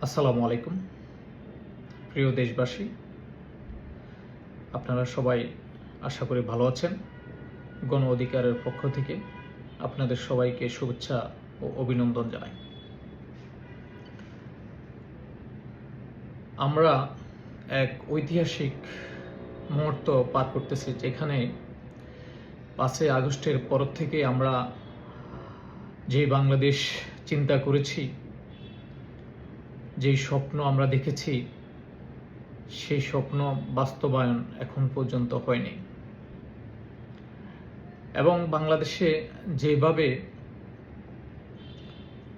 আসসালামু আলাইকুম প্রিয় দেশবাসী, আপনারা সবাই আশা করি ভালো আছেন। গণ অধিকারের পক্ষ থেকে আপনাদের সবাইকে শুভেচ্ছা ও অভিনন্দন জানাই। আমরা এক ঐতিহাসিক মুহূর্ত পার করতেছি, যেখানে 5ই আগস্টের পর থেকে আমরা যে বাংলাদেশ চিন্তা করেছি, যেই স্বপ্ন আমরা দেখেছি, সেই স্বপ্ন বাস্তবায়ন এখন পর্যন্ত হয়নি। এবং বাংলাদেশে যেভাবে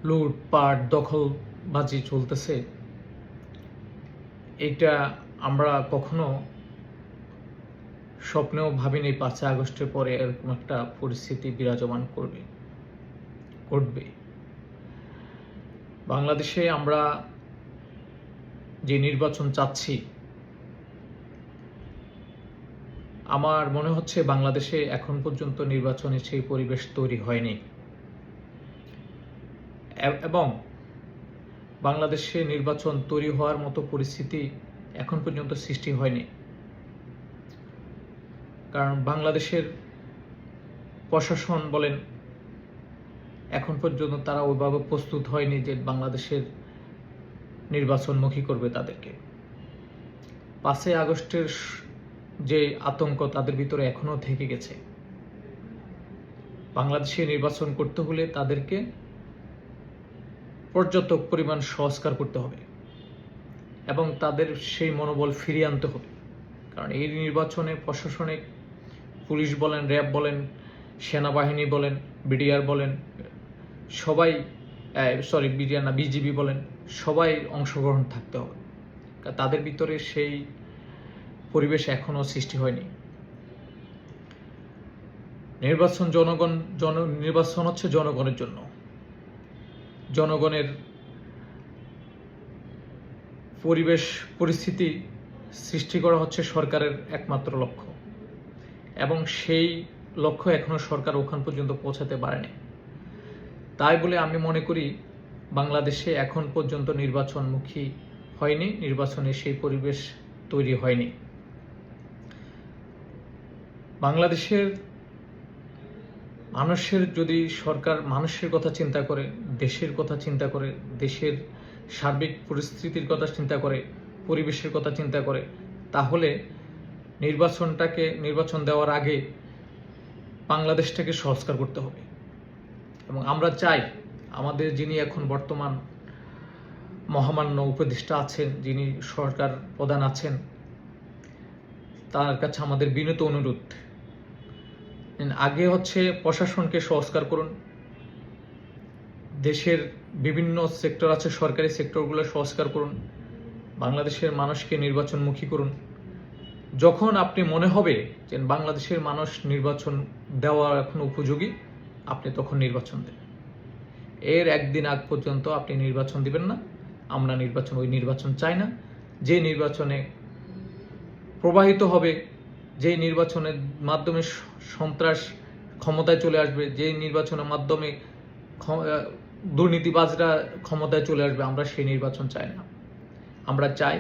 লুটপাট দখলবাজি চলতেছে, এটা আমরা কখনো স্বপ্নেও ভাবিনি 5ই আগস্টের পরে এরকম একটা পরিস্থিতি বিরাজমান ঘটবে। বাংলাদেশে আমরা যে নির্বাচন চাচ্ছি, আমার মনে হচ্ছে বাংলাদেশে এখন পর্যন্ত নির্বাচনের সেই পরিবেশ তৈরি হয়নি, এবং বাংলাদেশে নির্বাচন তৈরি হওয়ার মতো পরিস্থিতি এখন পর্যন্ত সৃষ্টি হয়নি। কারণ বাংলাদেশের প্রশাসন বলেন, এখন পর্যন্ত তারা ওইভাবে প্রস্তুত হয়নি যে বাংলাদেশের নির্বাচনমুখী করবে তাদেরকে। 5ই আগস্টের যে আতঙ্ক তাদের ভিতরে এখনো থেকে গেছে। বাংলাদেশে নির্বাচন করতে হলে তাদেরকে পর্যাপ্ত পরিমাণ সংস্কার করতে হবে এবং তাদের সেই মনোবল ফিরিয়ে আনতে হবে। কারণ এই নির্বাচনে প্রশাসনিক, পুলিশ বলেন, র্যাব বলেন, সেনাবাহিনী বলেন, বিডিআর বলেন, সবাই বিডিআর না, বিজিবি বলেন, সবাই অংশগ্রহণ থাকতে হবে। তাদের ভিতরে সেই পরিবেশ এখনো সৃষ্টি হয়নি। নির্বাচন হচ্ছে জনগণের জন্য। জনগণের পরিস্থিতি সৃষ্টি করা হচ্ছে সরকারের একমাত্র লক্ষ্য, এবং সেই লক্ষ্য এখনো সরকার ওখান পর্যন্ত পৌঁছাতে পারেনি। তাই বলে আমি মনে করি বাংলাদেশে এখন পর্যন্ত নির্বাচনমুখী হয়নি, নির্বাচনের সেই পরিবেশ তৈরি হয়নি। বাংলাদেশের মানুষের যদি সরকার মানুষের কথা চিন্তা করে, দেশের কথা চিন্তা করে, দেশের সার্বিক পরিস্থিতির কথা চিন্তা করে, পরিবেশের কথা চিন্তা করে, তাহলে নির্বাচন দেওয়ার আগে বাংলাদেশটাকে সংস্কার করতে হবে। এবং আমরা চাই আমাদের যিনি এখন বর্তমান মহামান্য উপদেষ্টা আছেন, যিনি সরকার প্রধান আছেন, তার কাছে আমাদের বিনীত অনুরোধ, আগে হচ্ছে প্রশাসনকে সংস্কার করুন। দেশের বিভিন্ন সেক্টর আছে, সরকারি সেক্টরগুলো সংস্কার করুন। বাংলাদেশের মানুষকে নির্বাচনমুখী করুন। যখন আপনি মনে হবে যে বাংলাদেশের মানুষ নির্বাচন দেওয়া এখন উপযোগী, আপনি তখন নির্বাচন দেবেন। এর একদিন আগ পর্যন্ত আপনি নির্বাচন দিবেন না। আমরা ওই নির্বাচন চাই না। যে নির্বাচনে প্রবাহিত হবে, যে নির্বাচনের মাধ্যমে সন্ত্রাস ক্ষমতায় চলে আসবে, যে নির্বাচনের মাধ্যমে দুর্নীতিবাজরা ক্ষমতায় চলে আসবে, আমরা সেই নির্বাচন চাই না। আমরা চাই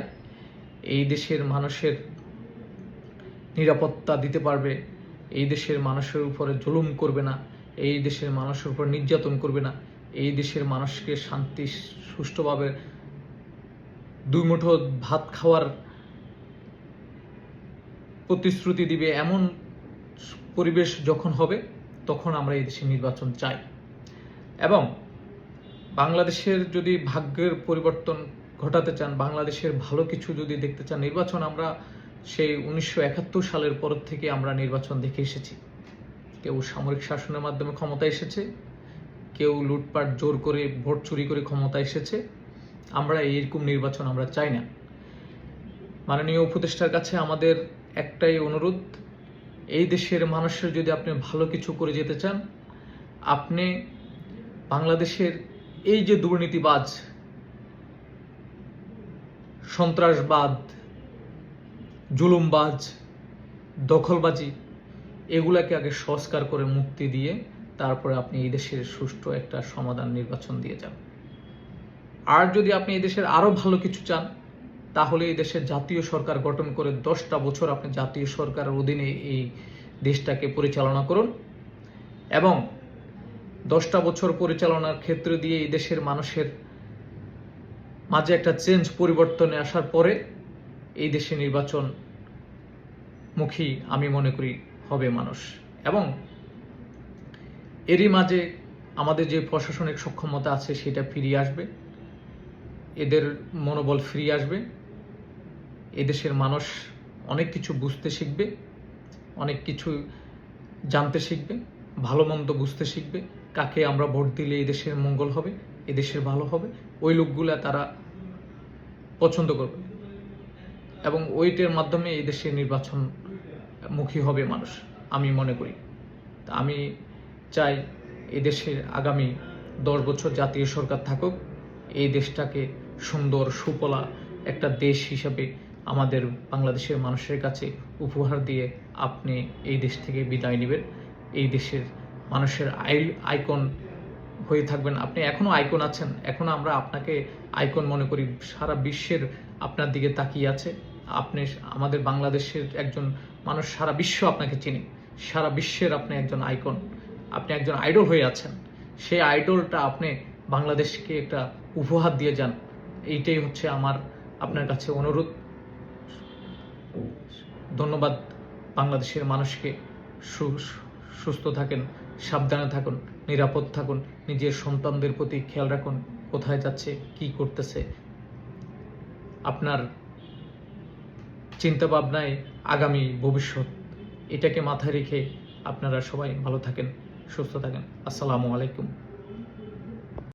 এই দেশের মানুষের নিরাপত্তা দিতে পারবে, এই দেশের মানুষের উপরে জুলুম করবে না, এই দেশের মানুষের উপর নির্যাতন করবে না, এই দেশের মানুষকে শান্তি সুষ্ঠুভাবে দুই মুঠো ভাত খাওয়ার প্রতিশ্রুতি দিবে, এমন পরিবেশ যখন হবে তখন আমরা এই দেশে নির্বাচন চাই। এবং বাংলাদেশের যদি ভাগ্যের পরিবর্তন ঘটাতে চান, বাংলাদেশের ভালো কিছু যদি দেখতে চান, নির্বাচন আমরা সেই 1971 সালের পর থেকে আমরা নির্বাচন দেখে এসেছি। কেউ সামরিক শাসনের মাধ্যমে ক্ষমতা এসেছে, কেউ লুটপাট জোর করে ভোট চুরি করে ক্ষমতা এসেছে। আমরা এইরকম নির্বাচন আমরা চাই না। মাননীয় উপদেষ্টার কাছে আমাদের একটাই অনুরোধ, এই দেশের মানুষের যদি আপনি ভালো কিছু করে যেতে চান, আপনি বাংলাদেশের এই যে দুর্নীতিবাজ, সন্ত্রাসবাদ, জুলুমবাজ, দখলবাজি, এগুলাকে আগে সংস্কার করে মুক্তি দিয়ে তারপরে আপনি এই দেশের সুষ্ঠু একটা সমাধান নির্বাচন দিয়ে যান। আর যদি আপনি এই দেশের আরো ভালো কিছু চান, তাহলে এই দেশের জাতীয় সরকার গঠন করে 10টা বছর আপনি জাতীয় সরকারের অধীনে এই দেশটাকে পরিচালনা করুন, এবং 10টা বছর পরিচালনার ক্ষেত্র দিয়ে এই দেশের মানুষের মাঝে একটা চেঞ্জ, পরিবর্তনে আসার পরে এই দেশে নির্বাচন মুখী আমি মনে করি হবে মানুষ। এবং এরই মাঝে আমাদের যে প্রশাসনিক সক্ষমতা আছে সেটা ফিরিয়ে আসবে, এদের মনোবল ফিরিয়ে আসবে, এদেশের মানুষ অনেক কিছু বুঝতে শিখবে, অনেক কিছু জানতে শিখবে, ভালো মন্দ বুঝতে শিখবে, কাকে আমরা ভোট দিলে এই দেশের মঙ্গল হবে, এদেশের ভালো হবে, ওই লোকগুলা তারা পছন্দ করবে, এবং ওইটার মাধ্যমে এই দেশের নির্বাচন মুখী হবে মানুষ আমি মনে করি। তা আমি চাই এদেশের আগামী 10 বছর জাতীয় সরকার থাকুক, এই দেশটাকে সুন্দর সুফলা একটা দেশ হিসাবে আমাদের বাংলাদেশের মানুষের কাছে উপহার দিয়ে আপনি এই দেশ থেকে বিদায় নেবেন, এই দেশের মানুষের আইকন হয়ে থাকবেন। আপনি এখনো আইকন আছেন, এখনো আমরা আপনাকে আইকন মনে করি, সারা বিশ্বের আপনার দিকে তাকিয়ে আছে। আপনি আমাদের বাংলাদেশের একজন মানুষ, সারা বিশ্ব আপনাকে চিনে, সারা বিশ্বের আপনি একজন আইকন, আপনি একজন আইডল হয়ে আছেন। সেই আইডলটা আপনি বাংলাদেশকে একটা উপহার দিয়ে যান, এইটাই হচ্ছে আমার আপনার কাছে অনুরোধ। ধন্যবাদ বাংলাদেশের মানুষকে। সুস্থ থাকেন, সাবধানে থাকুন, নিরাপদ থাকুন, নিজের সন্তানদের প্রতি খেয়াল রাখুন, কোথায় যাচ্ছে, কি করতেছে, আপনার চিন্তা ভাবনায় আগামী ভবিষ্যৎ, এটাকে মাথায় রেখে আপনারা সবাই ভালো থাকেন, সুস্থ থাকেন। আসসালামু আলাইকুম।